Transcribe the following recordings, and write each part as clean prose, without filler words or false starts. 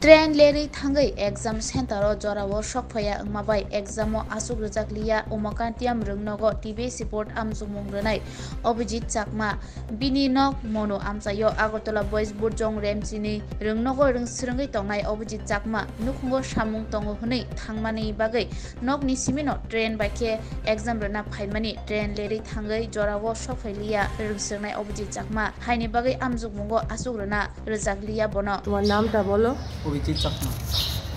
Train लेरी थांगै exam सेंटरो जरावो सकफाया अंगमाबाय एग्जामो आसुक रजाकलिया उमाकान्तियाम रंनगो TV support आमजुमुं रनाय Abhijit चाकमा बिनि नक Manu आमसायो Agartala boys बुरजों रेमचिनि रंनगो रंसरंगै तंनाय Abhijit चाकमा नुखुंगो सामुं तंगो हनै थांमानि बागै नक नि सिमिनो ट्रेन बाइके एग्जाम रना फाइमानि ट्रेन लेरी थांगै जरावो सकफाइलिया रंसरनाय अभिजित चाकमा हाइनि बागै आमजुमुंगो आसुक रना रजाकलिया बनो। তোমার নামটা বলো? অভিজিৎ চাকমা।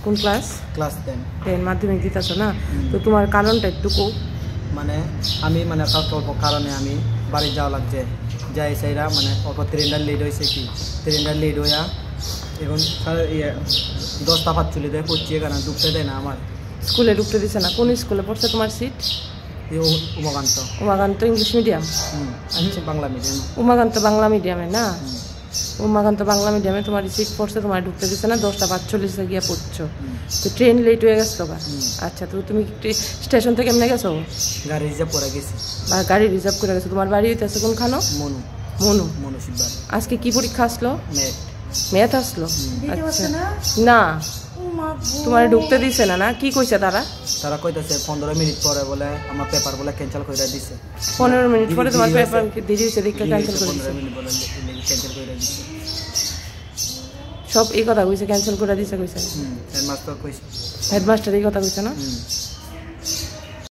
কোন ক্লাস? ক্লাস 10 10 মাধ্যমিক দিতেছো না? তো তোমার কারণটা একটু কও। মানে আমি মানে অল্প কারণে আমি বাড়ি যাওয়া লাগছে যাই সেইরা মানে অল্প ট্রেনটা লেট হয়েছে কি ট্রেনটা লেট হইয়া এখন 10:45 পড়ছি এখানে ঢুকতে দেয় না আমার স্কুলে ঢুকতে দিছে না। কোন স্কুলে পড়ছে তোমার সিট? উমাকান্ত। Umakanta English medium? আচ্ছা বাংলা মিডিয়াম। উমাকান্ত বাংলা মিডিয়ামে না? উমাকান্ত বাংলা মিডিয়ামে তোমার সিট পড়ছে, তোমার ঢুকতে দিচ্ছে না, 10:45 গিয়ে পড়ছো। তো ট্রেন লেট হয়ে গেছে বা? আচ্ছা, তো তুমি স্টেশন থেকে কেমনে গেছো? গাড়ি রিজার্ভ করে গেছি। গাড়ি রিজার্ভ করে গেছো। তোমার বাড়ি হইতেছে কোনখানো? মনু। মনু? মনু শিববার। আজকে কি পরীক্ষা আসলো? ম্যাথ আসলো। আচ্ছা না, তোমার ঢুকতে দিছে না? না কি কইছে তারা? তারা কইতাছে 15 মিনিট পরে বলে আমার পেপার বলে ক্যান্সেল কইরা দিছে। 15 মিনিট পরে তোমার পেপার দেরি হইছে দেখে ক্যান্সেল করে দিছে। 15 মিনিট বলে ক্যান্সেল কইরা দিছে। সব এই কথা কইছে, ক্যান্সেল করে দিছে কইছে? হেডমাস্টার কইছে। হেডমাস্টার এই কথা কইছে না?